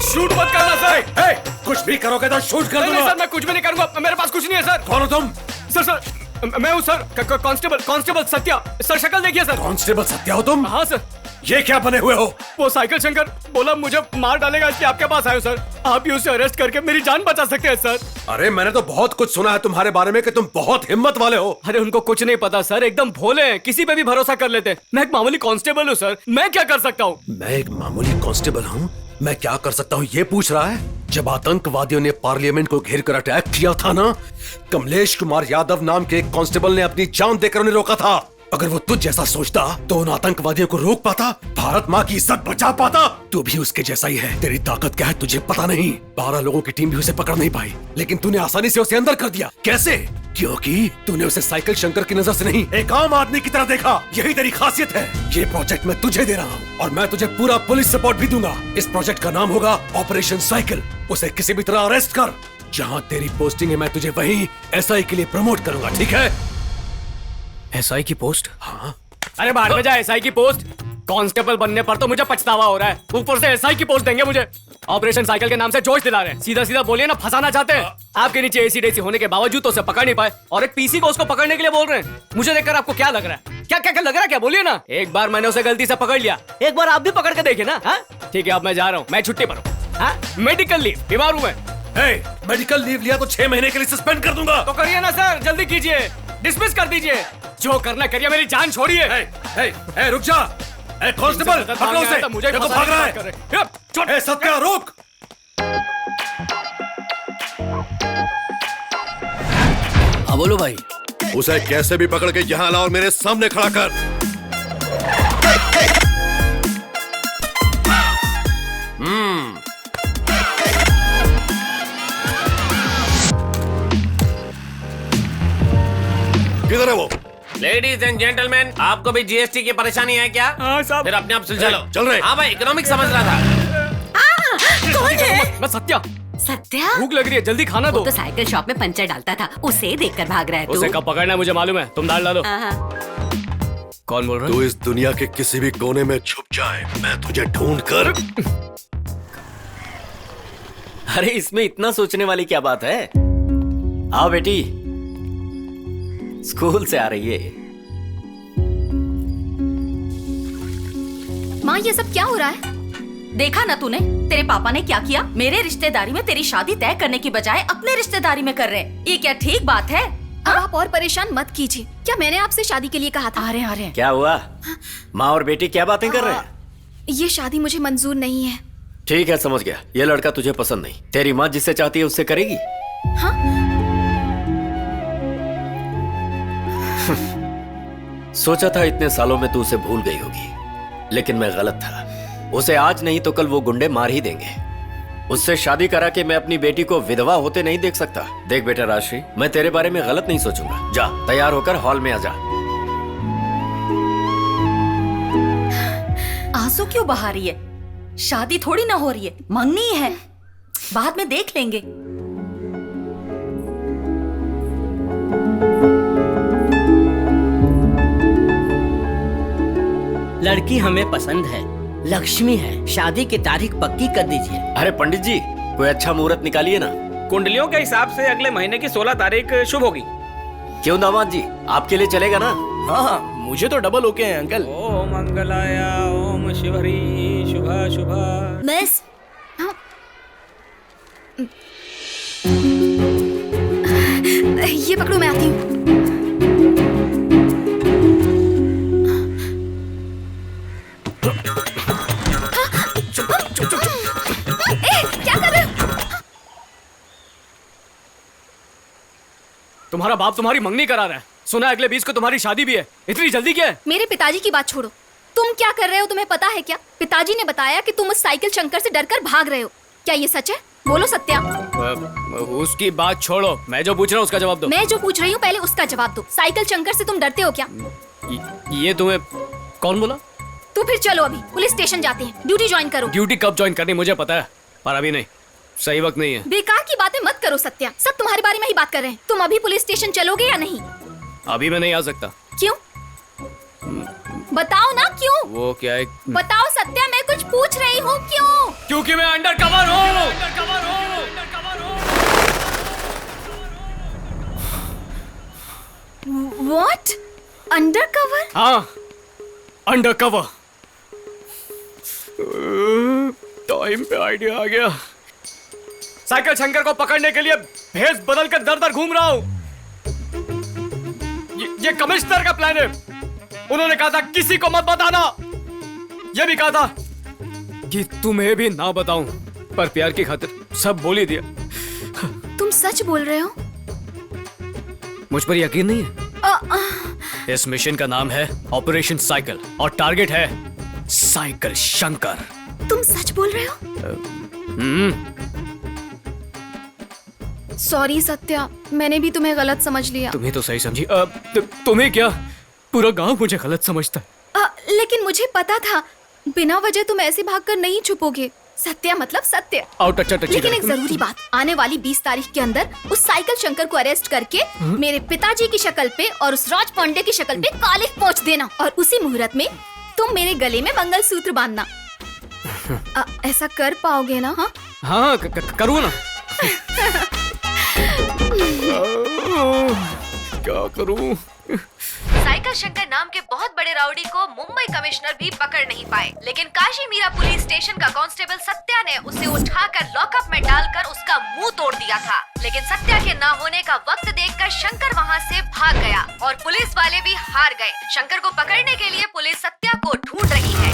Shoot मत करना sir. कुछ भी करोगे तो शूट कर दूंगा। सर मैं कुछ भी नहीं करूंगा, मेरे पास कुछ नहीं है सर। कौन हो तुम? सर मैं हूँ सर, कांस्टेबल सत्या। सर शक्ल देखिए सर। कांस्टेबल सत्या हो तुम? हाँ सर। ये क्या बने हुए हो? वो साइकिल शंकर बोला मुझे मार डालेगा, इसलिए आपके पास आए हो सर। आप ही उसे अरेस्ट करके मेरी जान बचा सकते हैं सर। अरे मैंने तो बहुत कुछ सुना है तुम्हारे बारे में कि तुम बहुत हिम्मत वाले हो। अरे उनको कुछ नहीं पता सर, एकदम भोले हैं, किसी पे भी भरोसा कर लेते हैं। मैं एक मामूली कांस्टेबल हूँ सर, मैं क्या कर सकता हूँ? मैं एक मामूली कांस्टेबल हूँ, मैं क्या कर सकता हूँ ये पूछ रहा है? जब आतंकवादियों ने पार्लियामेंट को घेर कर अटैक किया था ना, कमलेश कुमार यादव नाम के एक कांस्टेबल ने अपनी जान देकर उन्हें रोका था। अगर वो तुझ जैसा सोचता तो उन आतंकवादियों को रोक पाता, भारत माँ की इज्जत बचा पाता। तू भी उसके जैसा ही है। तेरी ताकत क्या है तुझे पता नहीं। 12 लोगों की टीम भी उसे पकड़ नहीं पाई, लेकिन तूने आसानी से उसे अंदर कर दिया। कैसे? क्योंकि तूने उसे साइकिल शंकर की नजर से नहीं, एक आम आदमी की तरह देखा। यही तेरी खासियत है। ये प्रोजेक्ट मैं तुझे दे रहा हूँ और मैं तुझे पूरा पुलिस सपोर्ट भी दूंगा। इस प्रोजेक्ट का नाम होगा ऑपरेशन साइकिल। उसे किसी भी तरह अरेस्ट कर। जहाँ तेरी पोस्टिंग है मैं तुझे वहीं SI के लिए प्रमोट करूंगा, ठीक है? SI की पोस्ट? हाँ। अरे बाहर में जा, SI की पोस्ट। कांस्टेबल बनने पर तो मुझे पछतावा हो रहा है, ऊपर से SI की पोस्ट देंगे मुझे। ऑपरेशन साइकिल के नाम से जोश दिला रहे हैं। सीधा सीधा बोलिए ना, फंसाना चाहते हैं। आपके नीचे AC डेसी होने के बावजूद तो उसे पकड़ नहीं पाए और एक PC को उसको पकड़ने के लिए बोल रहे हैं। मुझे देखकर आपको क्या लग रहा है? क्या क्या क्या लग रहा है? क्या बोलिए ना। एक बार मैंने उसे गलती से पकड़ लिया, एक बार आप भी पकड़ के देखिए ना। ठीक है, अब मैं जा रहा हूँ, मैं छुट्टी पर हूँ। मेडिकल लीव, बीमार हूँ मैं। मेडिकल लीव लिया तो 6 महीने के लिए सस्पेंड कर दूंगा। तो करिए ना सर, जल्दी कीजिए, डिसमिस कर दीजिए। जो करना करिए, मेरी जान छोड़िए। रुक जा। कांस्टेबल पकड़ो उसे, मुझे देखो भाग रहा है। सत्या रोक। हाँ बोलो भाई। उसे कैसे भी पकड़ के यहाँ ला और मेरे सामने खड़ा कर। किधर है वो? लेडीज एंड जेंटलमैन, आपको भी GST की परेशानी है क्या? हाँ साहब। फिर अपने आप सुलझा लो। चल रहे। हाँ भाई, इकोनॉमिक समझ रहा था। कौन है? मैं सत्या। सत्या? भूख लग रही है, जल्दी खाना दो। तो साइकिल शॉप में पंचर डालता था, उसे देखकर भाग रहा है तू। उसे कब पकड़ना है मुझे मालूम है, तुम डाल डालो। कौन बोल रहा है? तू इस दुनिया के किसी भी कोने में छुप जाए, मैं तुझे ढूंढ कर। अरे इसमें इतना सोचने वाली क्या बात है? आओ बेटी, स्कूल से आ रही है। माँ ये सब क्या हो रहा है? देखा ना तूने, तेरे पापा ने क्या किया? मेरे रिश्तेदारी में तेरी शादी तय करने की बजाय अपने रिश्तेदारी में कर रहे हैं। ये क्या ठीक बात है? अब आप और परेशान मत कीजिए। क्या मैंने आपसे शादी के लिए कहा था? आ रहे। क्या हुआ? माँ और बेटी क्या बातें कर रहे हैं? ये शादी मुझे मंजूर नहीं है। ठीक है, समझ गया। ये लड़का तुझे पसंद नहीं। तेरी माँ जिससे चाहती है उससे करेगी? हाँ? सोचा था इतने सालों में तू उसे भूल गई होगी, लेकिन मैं गलत था। उसे आज नहीं तो कल वो गुंडे मार ही देंगे। उससे शादी करा के मैं अपनी बेटी को विधवा होते नहीं देख सकता। देख बेटा राजश्री, मैं तेरे बारे में गलत नहीं सोचूंगा। जा तैयार होकर हॉल में आ जा। आंसू क्यों बहा रही है? शादी थोड़ी ना हो रही है, मंगनी है, बाद में देख लेंगे। लड़की हमें पसंद है, लक्ष्मी है, शादी की तारीख पक्की कर दीजिए। अरे पंडित जी, कोई अच्छा मुहूर्त निकालिए ना। कुंडलियों के हिसाब से अगले महीने की 16 तारीख शुभ होगी। क्यों दामाद जी, आपके लिए चलेगा ना? हाँ, मुझे तो डबल ओके है अंकल। ओम मंगलाय ओम शिवहरी शुभा शुभा। मिस, हाँ? ये पकड़ो, मैं आती हूँ। क्या कर रहे हो? तुम्हारा बाप तुम्हारी मंगनी करा रहा है। सुना अगले 20 को तुम्हारी शादी भी है। इतनी जल्दी क्या है? मेरे पिताजी की बात छोड़ो, तुम क्या कर रहे हो तुम्हें पता है क्या? पिताजी ने बताया कि तुम उस साइकिल शंकर से डरकर भाग रहे हो। क्या ये सच है? बोलो सत्या। उसकी बात छोड़ो, मैं जो पूछ रहा हूँ उसका जवाब दो। मैं जो पूछ रही हूँ पहले उसका जवाब दो। साइकिल शंकर से तुम डरते हो क्या? ये तुम्हें कौन बोला? तो फिर चलो अभी पुलिस स्टेशन जाते हैं, ड्यूटी ज्वाइन करो। ड्यूटी कब ज्वाइन करनी मुझे पता है, पर अभी नहीं, सही वक्त नहीं है। बेकार की बातें मत करो सत्या, सब तुम्हारे बारे में ही बात कर रहे हैं। तुम अभी पुलिस स्टेशन चलोगे या नहीं? अभी मैं नहीं आ सकता। क्यों? बताओ ना क्यों? वो क्या है? बताओ सत्या, मैं कुछ पूछ रही हूँ, क्यों? क्योंकि मैं अंडर कवर हूँ। What? अंडरकवर? हाँ, अंडर कवर। टाइम पे आइडिया आ गया। साइकिल शंकर को पकड़ने के लिए भेष बदल कर दर दर घूम रहा हूँ। ये कमिश्नर का प्लान है। उन्होंने कहा था किसी को मत बताना। ये भी कहा था कि तुम्हें भी ना बताऊं, पर प्यार की खातिर सब बोल ही दिया। तुम सच बोल रहे हो? मुझ पर यकीन नहीं है? इस मिशन का नाम है ऑपरेशन साइकिल और टारगेट है साइकिल शंकर। तुम सच बोल रहे हो? सॉरी सत्या, मैंने भी तुम्हें गलत समझ लिया। तुम्हें तो सही समझी। तुम्हें क्या, पूरा गांव मुझे गलत समझता है। लेकिन मुझे पता था बिना वजह तुम ऐसे भागकर नहीं छुपोगे। सत्या मतलब सत्य। आउट अच्छा टची। लेकिन एक जरूरी बात, आने वाली 20 तारीख के अंदर उस साइकिल शंकर को अरेस्ट करके मेरे पिताजी की शक्ल पे और उस राज पांडे की शक्ल पे कालिख पोंछ देना, और उसी मुहूर्त में तुम मेरे गले में मंगलसूत्र बांधना। ऐसा कर पाओगे ना? हाँ करूँ ना। क्या करूँ? साइकिल शंकर नाम के बहुत बड़े राउडी को मुंबई कमिश्नर भी पकड़ नहीं पाए, लेकिन काशी मीरा पुलिस स्टेशन का कांस्टेबल सत्या ने उसे उठाकर लॉकअप में डालकर उसका मुंह तोड़ दिया था। लेकिन सत्या के ना होने का वक्त देखकर शंकर वहां से भाग गया और पुलिस वाले भी हार गए। शंकर को पकड़ने के लिए पुलिस सत्या को ढूंढ रही है।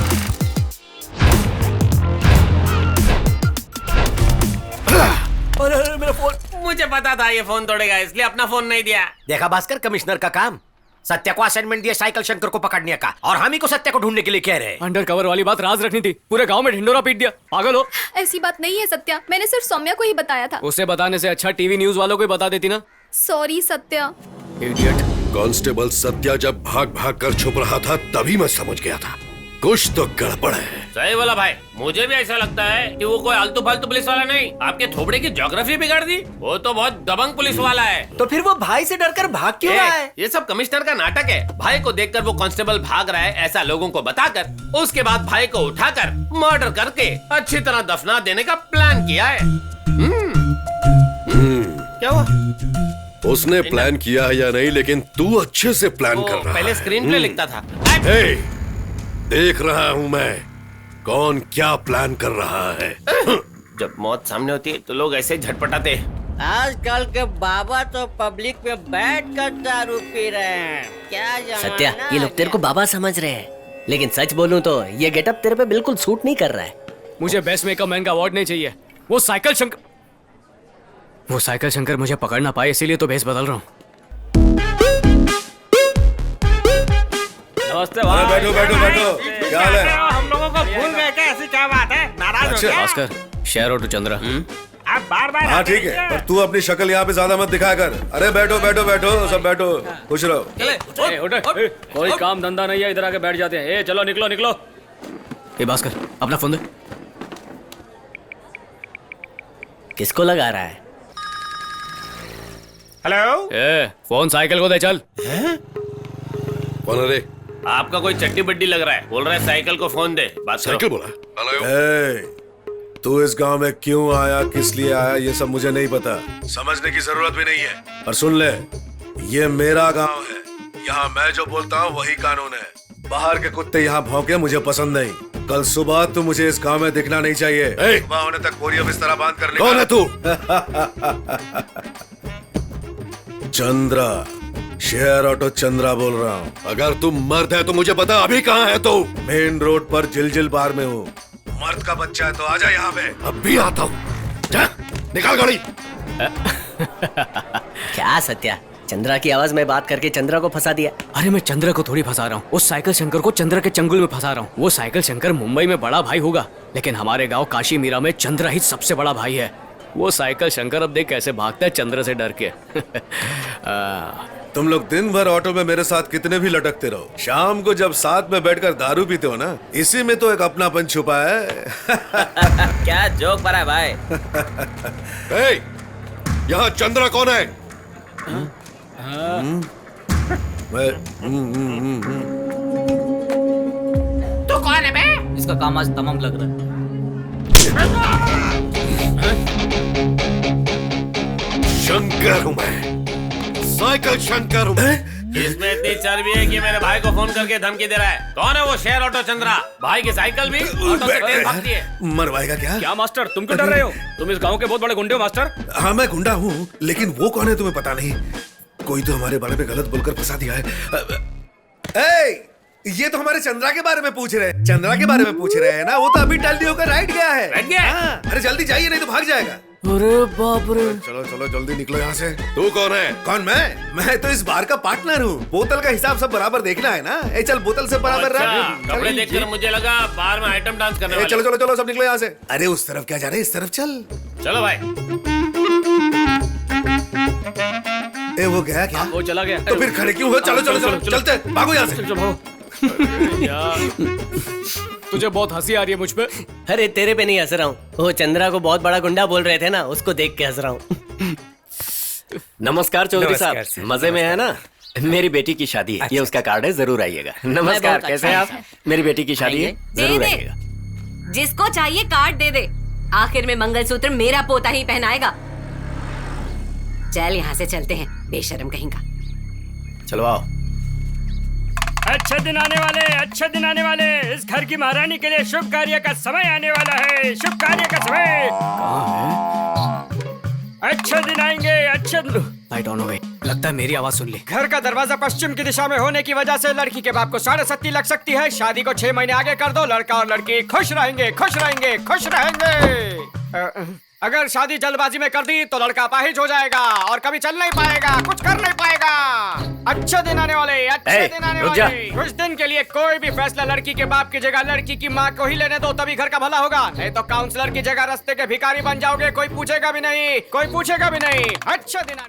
अरे मेरा फोन। मुझे पता था ये फोन तोड़ेगा, इसलिए अपना फोन नहीं दिया। देखा भास्कर, कमिश्नर का काम। सत्या को असाइनमेंट दिया साइकिल शंकर को पकड़ने का, और हम ही को सत्या को ढूंढने के लिए कह रहे हैं। अंडर कवर वाली बात राज रखनी थी, पूरे गांव में ढिंडोरा पीट दिया। पागल हो? ऐसी बात नहीं है सत्या, मैंने सिर्फ सौम्या को ही बताया था। उसे बताने से अच्छा टीवी न्यूज वालों को ही बता देती ना। Sorry Satya. Idiot. Constable Satya जब भाग भाग कर छुप रहा था तभी मैं समझ गया था कुछ तो गड़बड़ है। सही बोला भाई, मुझे भी ऐसा लगता है कि वो कोई आलतू फालतू पुलिस वाला नहीं, आपके थोबड़े की ज्योग्राफी बिगाड़ दी। वो तो बहुत दबंग पुलिस वाला है। तो फिर वो भाई से डरकर भाग क्यों रहा है? ये सब कमिश्नर का नाटक है। भाई को देखकर वो कांस्टेबल भाग रहा है ऐसा लोगों को बताकर, उसके बाद भाई को उठाकर मर्डर करके अच्छी तरह दफना देने का प्लान किया है। क्या हुआ? उसने प्लान किया है या नहीं, लेकिन तू अच्छे से प्लान कर रहा पहले है। स्क्रीन प्ले लिखता था। हे, देख रहा हूँ मैं कौन क्या प्लान कर रहा है। जब मौत सामने होती है तो लोग ऐसे झटपटाते हैं। आजकल के बाबा तो पब्लिक में बैठकर दारू पी रहे हैं। क्या जमाना सत्या, ये लोग तेरे को बाबा समझ रहे हैं, लेकिन सच बोलूं तो ये गेटअप तेरे पे बिल्कुल सूट नहीं कर रहा है। मुझे बेस्ट मेकअप मैन का अवार्ड नहीं चाहिए। वो साइकिल शंकर मुझे पकड़ ना पाए, इसीलिए तो भेस बदल रहा हूँ। नमस्ते अरे बैठो बैठो बैठो, क्या हाल है? हम लोगों को भूल गए क्या? ऐसी क्या बात है? नाराज हो क्या? Bhaskar, share to Chandra. आप बार बार हाँ ठीक है, पर तू अपनी शक्ल यहाँ पे ज्यादा मत दिखाया कर। अरे बैठो बैठो बैठो, सब बैठो, खुश रहो। कोई काम धंधा नहीं है, इधर आके बैठ जाते हैं। चलो निकलो निकलो। ए भास्कर, अपना फोन दे। किसको लगा रहा है? हेलो, फोन साइकिल को दे चल। कौन है रे? आपका कोई चट्टी बड्डी लग रहा है। बोल रहा है साइकिल को फोन दे। बात साइकिल करो। बोला? ए, तू इस गांव में क्यों आया, किस लिए आया, ये सब मुझे नहीं पता, समझने की जरूरत भी नहीं है। और सुन ले, ये मेरा गांव है, यहाँ मैं जो बोलता हूँ वही कानून है। बाहर के कुत्ते यहाँ भौंके मुझे पसंद नहीं। कल सुबह तू मुझे इस गांव में दिखना नहीं चाहिए। सुबह होने तक बोरिया बिस्तरा बांध कर निकल। कौन है तू? चंद्रा, शेयर ऑटो चंद्रा बोल रहा हूँ। अगर तू मर्द है तो मुझे बता, अभी कहाँ है तू? मेन रोड पर जिलजिल बार में हूँ। मर्द का बच्चा है तो आजा यहाँ पे। अब भी आता हूँ। जा, निकाल गाड़ी। क्या सत्या, चंद्रा की आवाज में बात करके चंद्रा को फंसा दिया? अरे मैं चंद्रा को थोड़ी फंसा रहा हूँ, उस साइकिल शंकर को चंद्रा के चंगुल में फंसा रहा हूँ। वो साइकिल शंकर मुंबई में बड़ा भाई होगा, लेकिन हमारे गांव काशी मीरा में चंद्रा ही सबसे बड़ा भाई है। वो साइकिल शंकर अब देख कैसे भागता है चंद्रा से डर के। तुम लोग दिन भर ऑटो में मेरे साथ कितने भी लटकते रहो, शाम को जब साथ में बैठकर दारू पीते हो ना, इसी में तो एक अपनापन छुपा है। क्या जोक पड़ा है भाई? ए, यहाँ चंद्रा कौन है? मैं लगाने पे। इसका काम आज तमाम लग रहा है। शंकर हूं मैं, साइकिल शंकर हूं मैं। इसमें इतनी चर्बी है कि मेरे भाई को फोन करके धमकी दे रहा है। कौन है वो शेर ऑटो चंद्रा? भाई की साइकिल भी ऑटो से तेज भागती है। मरवाएगा क्या? क्या मास्टर, तुम क्यों डर रहे हो? तुम इस गांव के बहुत बड़े गुंडे हो मास्टर। हाँ मैं गुंडा हूँ, लेकिन वो कौन है तुम्हें पता नहीं। कोई तो हमारे बारे में गलत बोलकर फंसा दिया है। ये तो हमारे चंद्रा के बारे में पूछ रहे हैं। चंद्रा के बारे में पूछ रहे हैं ना? वो तो अभी टल्ली होकर राइट गया है। राइट गया? हाँ, अरे जल्दी जाइए नहीं तो भाग जाएगा। अरे बाप रे। चलो चलो जल्दी निकलो यहाँ से। तू कौन है? कौन? मैं तो इस बार का पार्टनर हूँ। बोतल का हिसाब सब बराबर देखना है ना। ए चल बोतल से बराबर रख। कपड़े देखकर मुझे लगा बाहर में आइटम डांस करने वाले। चलो चलो चलो सब निकलो यहाँ से। अरे उस तरफ क्या जा रहे हैं, इस तरफ चल। चलो भाई। ए वो गया क्या? वो चला गया। तो फिर खड़े क्यों हो? चलो चलो चलो चलते, भागो यहाँ से। तुझे बहुत हंसी आ रही है मुझ पे। अरे तेरे पे नहीं हंस रहा हूँ, वो चंद्रा को बहुत बड़ा गुंडा बोल रहे थे ना, उसको देख के हंस रहा हूँ। नमस्कार चौधरी साहब, मजे में है ना? मेरी बेटी की शादी है, ये उसका कार्ड है, जरूर आइएगा। नमस्कार, कैसे हैं आप? मेरी बेटी की शादी है, जरूर आइएगा। जिसको चाहिए कार्ड दे दे। आखिर में मंगलसूत्र मेरा पोता ही पहनाएगा। चल यहाँ से चलते हैं, बेशरम कहीं का। चलो आओ। अच्छे दिन आने वाले, अच्छे दिन आने वाले। इस घर की महारानी के लिए शुभ कार्य का समय आने वाला है। शुभ कार्य का समय। अच्छे दिन आएंगे, अच्छे दिन। लाइट ऑन हो गई, लगता है मेरी आवाज सुन ली। घर का दरवाजा पश्चिम की दिशा में होने की वजह से लड़की के बाप को 7.5 लग सकती है। शादी को 6 महीने आगे कर दो, लड़का और लड़की खुश रहेंगे, खुश रहेंगे, खुश रहेंगे। अगर शादी जल्दबाजी में कर दी तो लड़का अपाहिज हो जाएगा और कभी चल नहीं पाएगा, कुछ कर नहीं पाएगा। अच्छे दिन आने वाले, अच्छे दिन आने वाले। कुछ दिन के लिए कोई भी फैसला लड़की के बाप की जगह लड़की की माँ को ही लेने दो, तभी घर का भला होगा। नहीं तो काउंसलर की जगह रास्ते के भिखारी बन जाओगे। कोई पूछेगा भी नहीं, कोई पूछेगा भी नहीं। अच्छे दिन आने